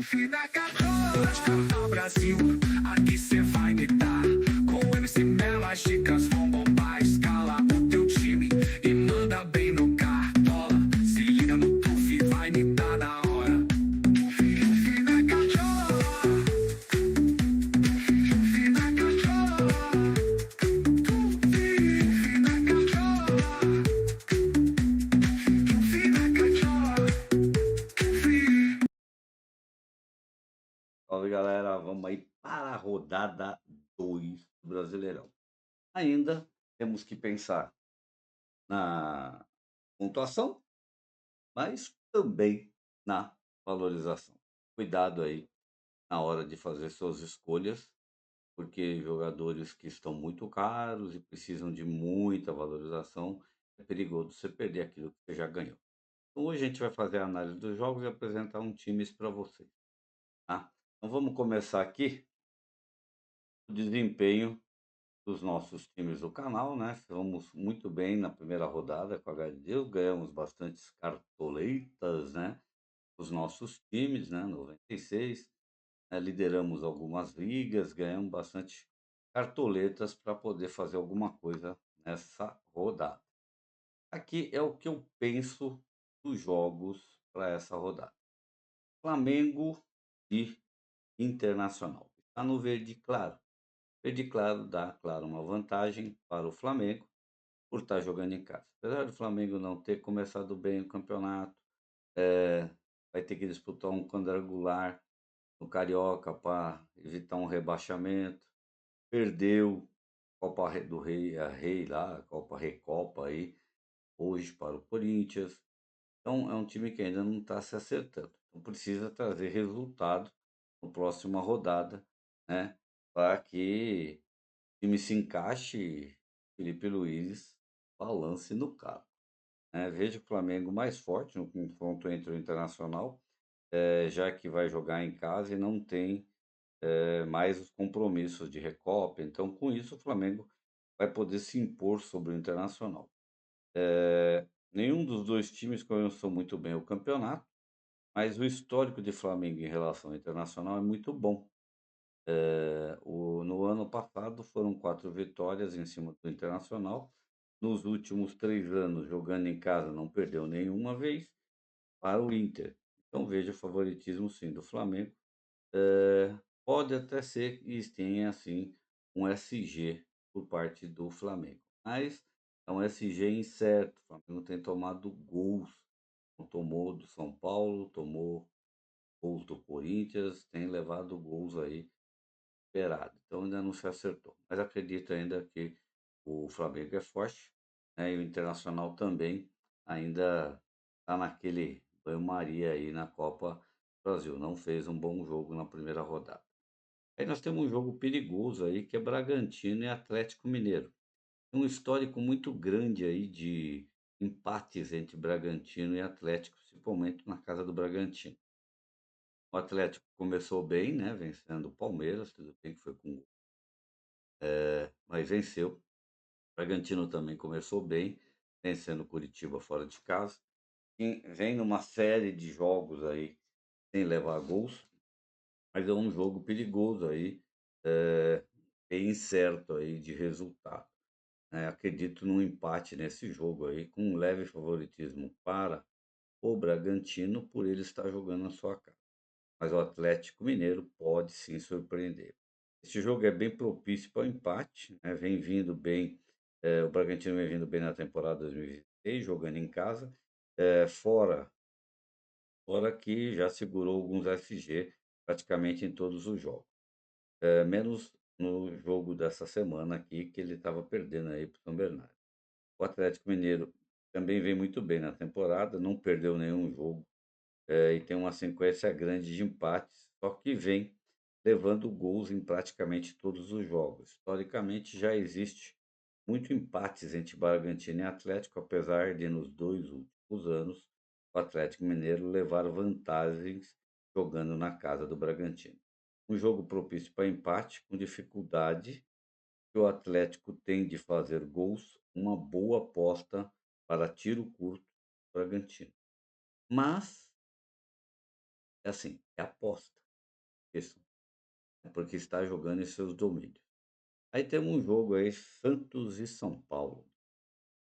Fina Católica, Brasil, aqui cê vai me dar. Com o MC Melo, as dicas vão bombar. Escala o teu time e manda bem no cartola. Se liga no Tuf, vai me dar na hora. Fina Católica, Fina Católica, Fina Católica, Fina Católica. Salve galera, vamos aí para a rodada 2 do Brasileirão. Ainda temos que pensar na pontuação, mas também na valorização. Cuidado aí na hora de fazer suas escolhas, porque jogadores que estão muito caros e precisam de muita valorização, é perigoso você perder aquilo que você já ganhou. Então hoje a gente vai fazer a análise dos jogos e apresentar um times para vocês, tá? Então vamos começar aqui o desempenho dos nossos times do canal, né? Fomos muito bem na primeira rodada com a HDD, ganhamos bastantes cartoletas, né? Os nossos times, né? 96, né? Lideramos algumas ligas, ganhamos bastante cartoletas para poder fazer alguma coisa nessa rodada. Aqui é o que eu penso dos jogos para essa rodada. Flamengo e Internacional. Está no verde claro. Verde claro dá, claro, uma vantagem para o Flamengo por estar jogando em casa. Apesar do Flamengo não ter começado bem o campeonato, vai ter que disputar um quadrangular no Carioca para evitar um rebaixamento. Perdeu do Rei, a Rei lá, a Copa Recopa aí, hoje para o Corinthians. Então é um time que ainda não está se acertando. Então precisa trazer resultado na próxima rodada, né? Para que o time se encaixe e Felipe Luiz balance no carro, né? Vejo o Flamengo mais forte no confronto entre o Internacional, já que vai jogar em casa e não tem mais os compromissos de Recopa. Então, com isso, o Flamengo vai poder se impor sobre o Internacional. Nenhum dos dois times começou muito bem o campeonato, mas o histórico de Flamengo em relação ao Internacional é muito bom. No ano passado foram 4 vitórias em cima do Internacional. Nos últimos 3 anos, jogando em casa, não perdeu nenhuma vez para o Inter. Então veja o favoritismo sim do Flamengo. Pode até ser que tenha assim um SG por parte do Flamengo, mas é um SG incerto. O Flamengo tem tomado gols, não tomou do São Paulo, tomou gols do Corinthians, tem levado gols aí esperado. Então ainda não se acertou. Mas acredito ainda que o Flamengo é forte, né? E o Internacional também ainda está naquele banho-maria aí na Copa do Brasil. Não fez um bom jogo na primeira rodada. Aí nós temos um jogo perigoso aí que é Bragantino e Atlético Mineiro. Tem um histórico muito grande aí de empates entre Bragantino e Atlético, principalmente na casa do Bragantino. O Atlético começou bem, né? Vencendo o Palmeiras, tudo bem que foi com mas venceu. O Bragantino também começou bem, vencendo o Curitiba fora de casa. E vem numa série de jogos aí sem levar gols, mas é um jogo perigoso aí, eh, bem incerto aí de resultado, né? Acredito num empate nesse jogo aí, com um leve favoritismo para o Bragantino por ele estar jogando na sua casa. Mas o Atlético Mineiro pode sim surpreender. Este jogo é bem propício para o empate, né? Vem vindo bem, o Bragantino vem vindo bem na temporada 2026, jogando em casa, fora que já segurou alguns SG praticamente em todos os jogos, menos no jogo dessa semana aqui, que ele estava perdendo aí para o São Bernardo. O Atlético Mineiro também vem muito bem na temporada, não perdeu nenhum jogo, e tem uma sequência grande de empates, só que vem levando gols em praticamente todos os jogos. Historicamente, já existe muito empates entre Bragantino e Atlético, apesar de nos 2 últimos anos o Atlético Mineiro levar vantagens jogando na casa do Bragantino. Um jogo propício para empate, com dificuldade, que o Atlético tem de fazer gols, uma boa aposta para tiro curto do Bragantino. Mas É assim, é aposta, isso, é porque está jogando em seus domínios. Aí temos um jogo aí, Santos e São Paulo,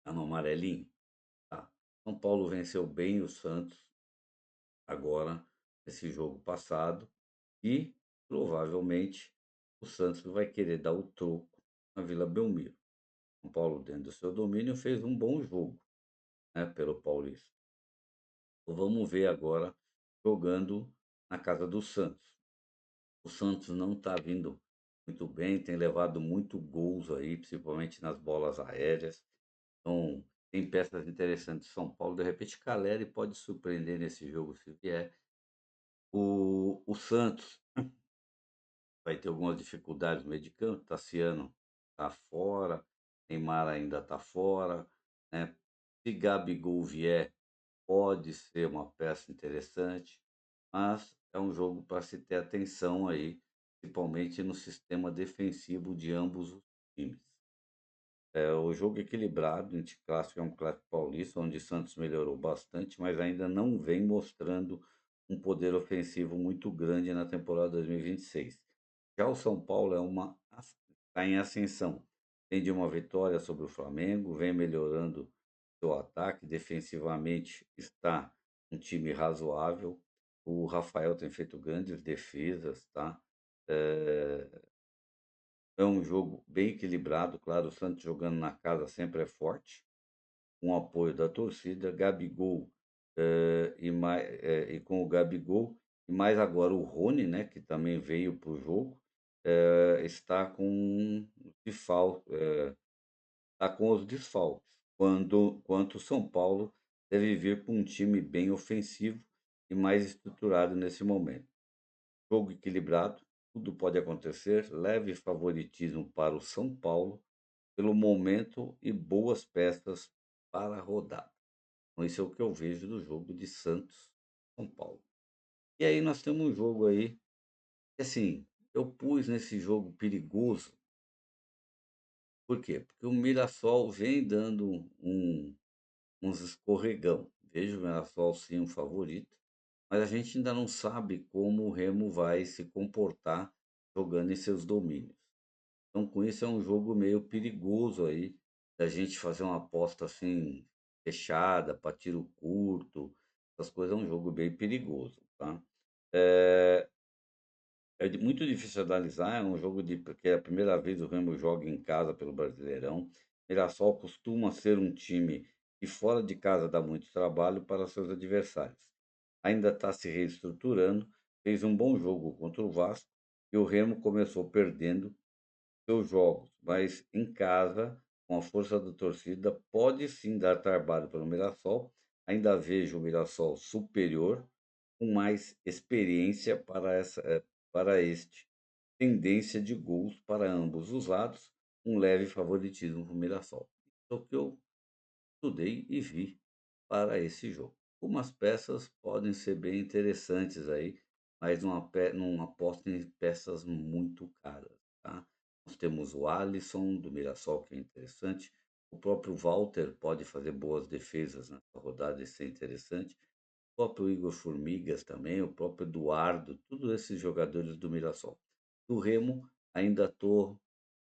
tá no amarelinho? Tá. São Paulo venceu bem o Santos agora, esse jogo passado, e provavelmente o Santos vai querer dar o troco na Vila Belmiro. São Paulo, dentro do seu domínio, fez um bom jogo, né, pelo Paulista. Então vamos ver agora jogando na casa do Santos. O Santos não está vindo muito bem, tem levado muito gols aí, principalmente nas bolas aéreas. Então, tem peças interessantes em São Paulo. De repente, Caleri pode surpreender nesse jogo se vier. O Santos vai ter algumas dificuldades no meio de campo. Tassiano está fora, Neymar ainda está fora, né? Se Gabigol vier, pode ser uma peça interessante, mas é um jogo para se ter atenção aí, principalmente no sistema defensivo de ambos os times. É o jogo equilibrado, entre clássico é um clássico paulista, onde Santos melhorou bastante, mas ainda não vem mostrando um poder ofensivo muito grande na temporada 2026. Já o São Paulo está em ascensão. Tem de uma vitória sobre o Flamengo, vem melhorando seu ataque, defensivamente está um time razoável. O Rafael tem feito grandes defesas, tá? Eh, É um jogo bem equilibrado, claro, o Santos jogando na casa sempre é forte, com o apoio da torcida, Gabigol, e com o Gabigol, e mais agora o Rony, né, que também veio para o jogo, está com está com os desfalques, enquanto o São Paulo deve vir com um time bem ofensivo e mais estruturado nesse momento. Jogo equilibrado, tudo pode acontecer, leve favoritismo para o São Paulo, pelo momento e boas peças para a rodada. Então, isso é o que eu vejo do jogo de Santos São Paulo. E aí nós temos um jogo aí, que assim, eu pus nesse jogo perigoso, por quê? Porque o Mirassol vem dando uns escorregão. Vejo o Mirassol sim um favorito, mas a gente ainda não sabe como o Remo vai se comportar jogando em seus domínios. Então, com isso, é um jogo meio perigoso aí, da gente fazer uma aposta assim, fechada, para tiro curto, essas coisas, é um jogo bem perigoso, tá? Eh, muito difícil analisar, é um jogo de porque é a primeira vez o Remo joga em casa pelo Brasileirão. Mirassol costuma ser um time que fora de casa dá muito trabalho para seus adversários. Ainda está se reestruturando, fez um bom jogo contra o Vasco e o Remo começou perdendo seus jogos, mas em casa, com a força da torcida, pode sim dar trabalho para o Mirassol. Ainda vejo o Mirassol superior, com mais experiência para este. Tendência de gols para ambos os lados, um leve favoritismo para o Mirassol. É o que eu estudei e vi para esse jogo. Algumas peças podem ser bem interessantes aí, mas não apostem em peças muito caras, tá? Nós temos o Alisson do Mirassol, que é interessante. O próprio Walter pode fazer boas defesas nessa rodada e ser interessante. O próprio Igor Formigas também, o próprio Eduardo, todos esses jogadores do Mirassol. Do Remo, ainda estou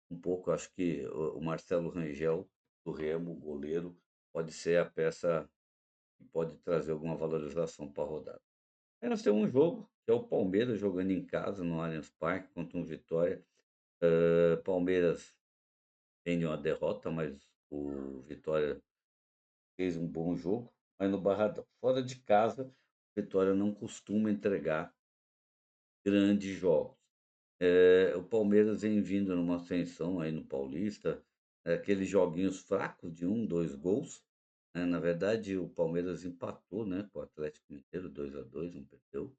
um pouco, acho que o Marcelo Rangel, do Remo, goleiro, pode ser a peça que pode trazer alguma valorização para a rodada. Aí nós temos um jogo, que é o Palmeiras jogando em casa, no Allianz Parque, contra um Vitória. Palmeiras tem uma derrota, mas o Vitória fez um bom jogo, mas no Barradão. Fora de casa, o Vitória não costuma entregar grandes jogos. O Palmeiras vem vindo numa ascensão aí no Paulista, aqueles joguinhos fracos de um, 2 gols, né, na verdade o Palmeiras empatou, né, com o Atlético Mineiro 2-2, não perdeu.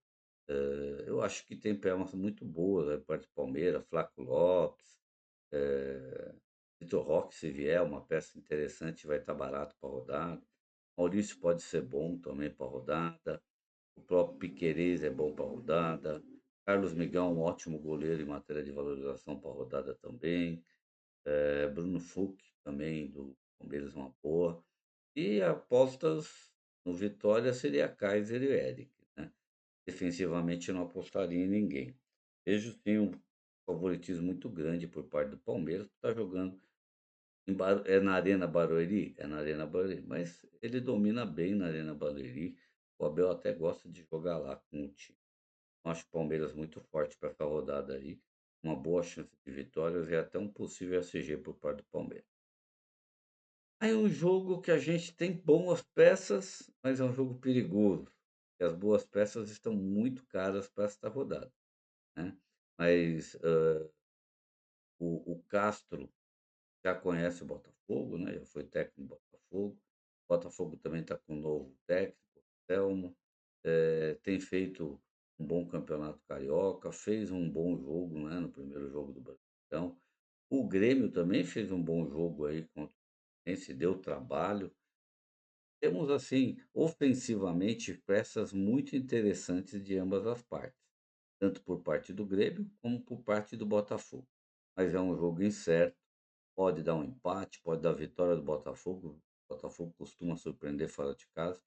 Eu acho que tem pernas muito boas da parte do Palmeiras, Flaco Lopes, eh, Vitor Roque, se vier, uma peça interessante, vai estar barato para rodada. Maurício pode ser bom também para rodada. O próprio Piquerez é bom para rodada. Carlos Miguel é um ótimo goleiro em matéria de valorização para rodada também. Bruno Fux também do Palmeiras é uma boa. E apostas no Vitória seria Kaiser e Eric, né? defensivamente não apostaria em ninguém. Vejo sim um favoritismo muito grande por parte do Palmeiras, que está jogando é na Arena Barueri? É na Arena Barueri, mas ele domina bem na Arena Barueri. O Abel até gosta de jogar lá com o time. Eu acho o Palmeiras muito forte para essa rodada aí, uma boa chance de vitórias e até um possível SG por parte do Palmeiras. Aí um jogo que a gente tem boas peças, mas é um jogo perigoso, e as boas peças estão muito caras para esta rodada, né. Mas, o Castro já conhece o Botafogo, né, já foi técnico do Botafogo. O Botafogo também está com um novo técnico, Telmo, tem feito um bom campeonato carioca, fez um bom jogo, né, no primeiro jogo do Brasileirão. O Grêmio também fez um bom jogo aí contra o Fluminense, deu trabalho. Temos, assim, ofensivamente, peças muito interessantes de ambas as partes, tanto por parte do Grêmio como por parte do Botafogo. Mas é um jogo incerto, pode dar um empate, pode dar vitória do Botafogo. O Botafogo costuma surpreender fora de casa,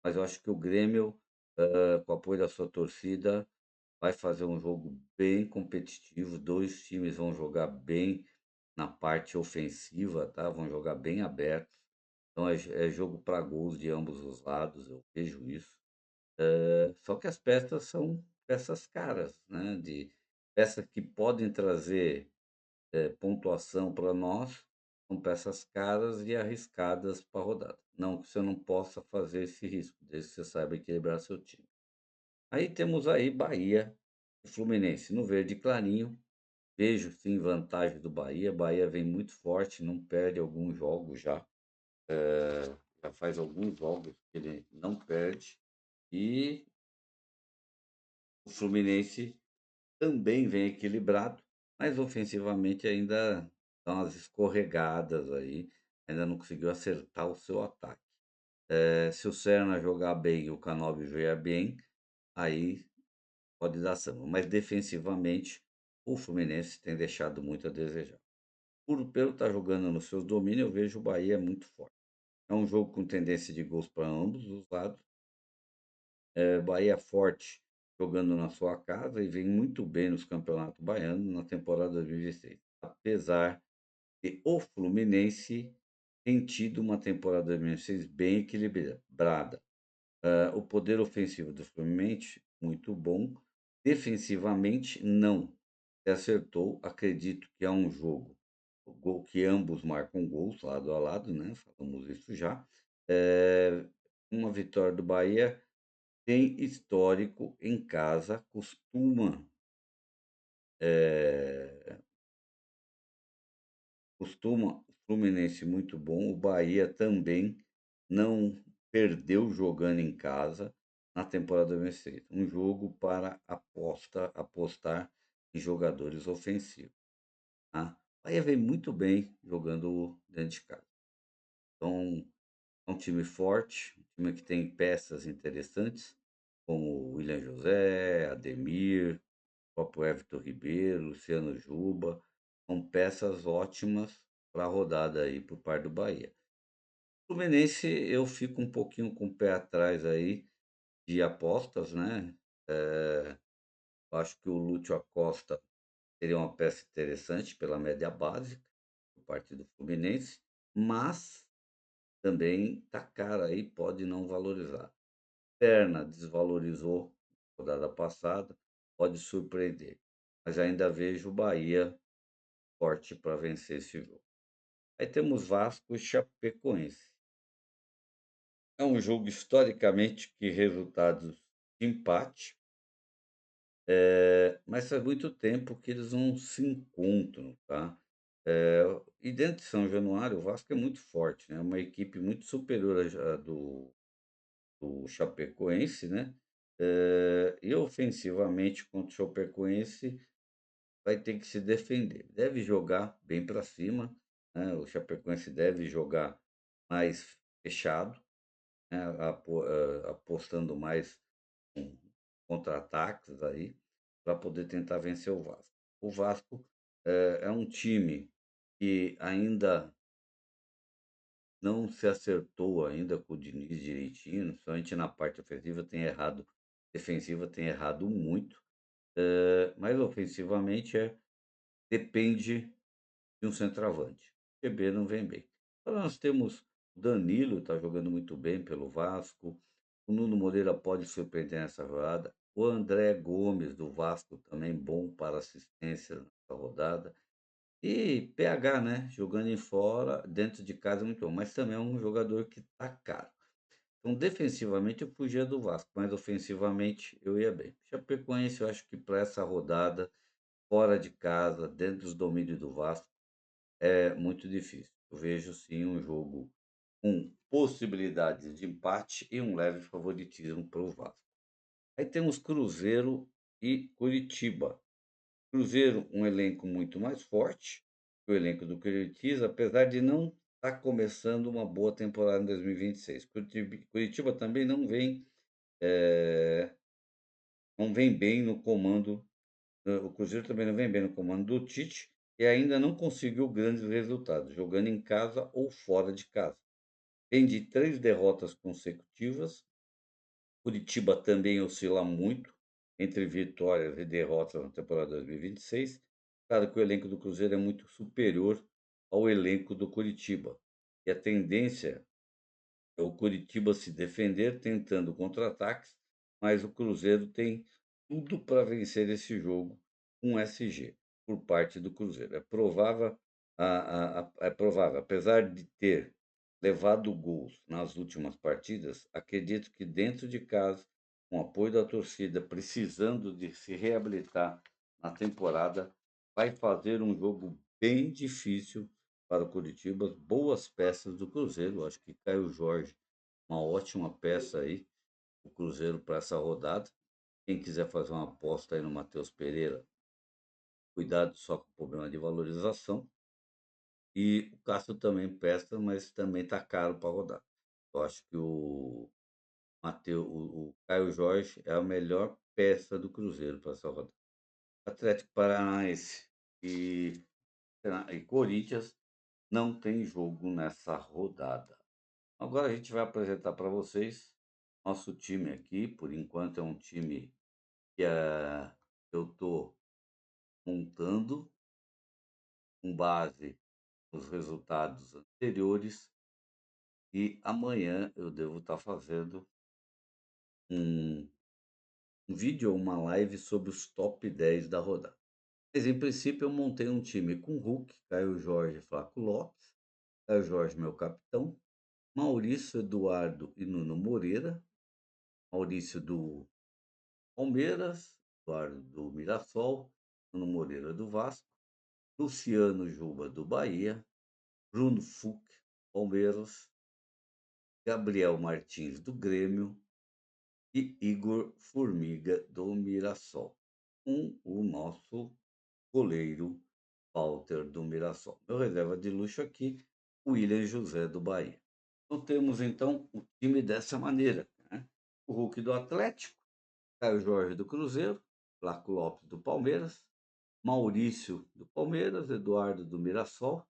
mas eu acho que o Grêmio, com o apoio da sua torcida, vai fazer um jogo bem competitivo. 2 times vão jogar bem na parte ofensiva, tá, vão jogar bem abertos. Então é jogo para gols de ambos os lados, eu vejo isso. Só que as peças são peças caras, né, de peças que podem trazer, pontuação para nós, são peças caras e arriscadas para a rodada. Não que você não possa fazer esse risco, desde que você saiba equilibrar seu time. Aí temos aí Bahia e Fluminense no verde clarinho. Vejo sim vantagem do Bahia. Bahia vem muito forte, não perde alguns jogos já. Já faz alguns jogos que ele não perde. E o Fluminense também vem equilibrado, mas ofensivamente ainda dá umas escorregadas aí, ainda não conseguiu acertar o seu ataque. Se o Serna jogar bem e o Canóbio vier bem, aí pode dar samba, mas defensivamente o Fluminense tem deixado muito a desejar. Pelo estar jogando nos seus domínios, eu vejo o Bahia muito forte. É um jogo com tendência de gols para ambos os lados. Bahia forte jogando na sua casa e vem muito bem nos campeonatos baianos na temporada 2026. Apesar que o Fluminense tem tido uma temporada 2026 bem equilibrada. O poder ofensivo do Fluminense, muito bom. Defensivamente, não. Você acertou, acredito que é um jogo o gol que ambos marcam gols lado a lado, né, falamos isso já. Uma vitória do Bahia tem histórico em casa, eh, costuma o Fluminense muito bom, o Bahia também não perdeu jogando em casa na temporada vencida. Um jogo para apostar em jogadores ofensivos, tá. O Bahia vem muito bem jogando dentro de casa. Então, é um time forte, um time que tem peças interessantes, como o William José, Ademir, o próprio Everton Ribeiro, Luciano Juba, são peças ótimas para a rodada aí por parte do Bahia. Fluminense, eu fico um pouquinho com o pé atrás aí de apostas, né? Eh, eu acho que o Lúcio Acosta seria uma peça interessante pela média básica, por parte do Fluminense, mas também tá cara aí, pode não valorizar. Perna desvalorizou rodada passada, pode surpreender, mas ainda vejo o Bahia forte para vencer esse jogo. Aí temos Vasco e Chapecoense. É um jogo historicamente que resultados de empate, mas faz muito tempo que eles não se encontram, tá. E dentro de São Januário, o Vasco é muito forte, né, é uma equipe muito superior à do Chapecoense, né, e ofensivamente contra o Chapecoense vai ter que se defender. Deve jogar bem para cima, né, o Chapecoense deve jogar mais fechado, né, apostando mais em contra-ataques aí, para poder tentar vencer o Vasco. O Vasco, é um time que ainda não se acertou ainda com o Diniz direitinho, somente na parte ofensiva tem errado defensiva tem errado muito, mas ofensivamente depende de um centroavante. O QB não vem bem. Agora nós temos o Danilo, está jogando muito bem pelo Vasco. O Nuno Moreira pode surpreender nessa rodada. O André Gomes, do Vasco, também bom para assistência nessa rodada. E PH, né? Jogando em fora, dentro de casa, é muito bom. Mas também é um jogador que tá caro. Então, defensivamente, eu fugia do Vasco, mas ofensivamente eu ia bem. Chapecoense, eu acho que para essa rodada, fora de casa, dentro dos domínios do Vasco, é muito difícil. Eu vejo sim um jogo com possibilidades de empate e um leve favoritismo para o Vasco. Aí temos Cruzeiro e Curitiba. Cruzeiro, um elenco muito mais forte que o elenco do Curitiba, apesar de não estar começando uma boa temporada em 2026. Curitiba também eh, não vem bem no comando. O Cruzeiro também não vem bem no comando do Tite e ainda não conseguiu grandes resultados, jogando em casa ou fora de casa. Vem de 3 derrotas consecutivas. Curitiba também oscila muito entre vitórias e derrotas na temporada 2026. Claro que o elenco do Cruzeiro é muito superior ao elenco do Curitiba. E a tendência é o Curitiba se defender tentando contra-ataques, mas o Cruzeiro tem tudo para vencer esse jogo com SG por parte do Cruzeiro. É provável, apesar de ter levado gols nas últimas partidas, acredito que dentro de casa, com apoio da torcida, precisando de se reabilitar na temporada, vai fazer um jogo bem difícil para o Curitiba. Boas peças do Cruzeiro, acho que Caio Jorge, uma ótima peça aí, o Cruzeiro para essa rodada. Quem quiser fazer uma aposta aí no Matheus Pereira, cuidado só com o problema de valorização. E o Cássio também presta, mas também está caro para rodar. Eu acho que o Caio Jorge é a melhor peça do Cruzeiro para essa rodada. Atlético Paranaense e Corinthians não tem jogo nessa rodada. Agora a gente vai apresentar para vocês nosso time aqui. Por enquanto é um time que eu estou montando com base nos resultados anteriores e amanhã eu devo estar fazendo um, um vídeo ou uma live sobre os top 10 da rodada. Mas em princípio eu montei um time com Hulk, Caio Jorge, Flaco Lopes, Caio Jorge meu capitão, Maurício, Eduardo e Nuno Moreira, Maurício do Palmeiras, Eduardo do Mirassol, Nuno Moreira do Vasco, Luciano Juba do Bahia, Bruno Fux, Palmeiras, Gabriel Martins do Grêmio e Igor Formiga do Mirassol, com o nosso goleiro Walter do Mirassol. Meu reserva de luxo aqui, William José do Bahia. Então temos então o time dessa maneira, né? O Hulk do Atlético, Caio Jorge do Cruzeiro, Flaco Lopes do Palmeiras, Maurício do Palmeiras, Eduardo do Mirassol,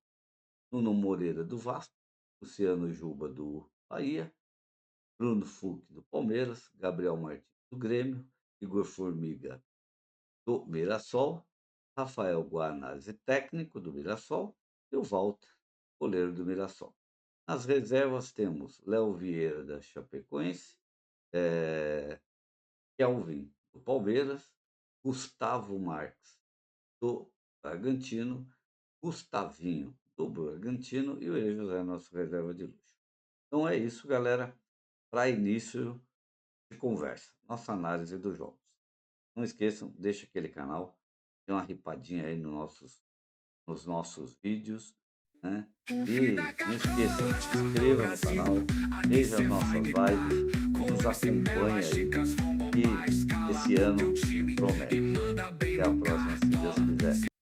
Nuno Moreira do Vasco, Luciano Juba do Bahia, Bruno Fux do Palmeiras, Gabriel Martins do Grêmio, Igor Formiga do Mirassol, Rafael Guanazzi, técnico do Mirassol, e o Walter, goleiro do Mirassol. Nas reservas temos Léo Vieira da Chapecoense, Kelvin do Palmeiras, Gustavo Marques do Bragantino, Gustavinho do Bragantino e o William José, nosso reserva de luxo. Então é isso, galera, para início de conversa, nossa análise dos jogos. Não esqueçam, deixa aquele canal, dê uma ripadinha aí nos nossos vídeos, né? E não esqueça, se inscreva no canal, veja as nossas lives, nos acompanhe aí, que esse ano promete. Até a próxima, se Deus quiser.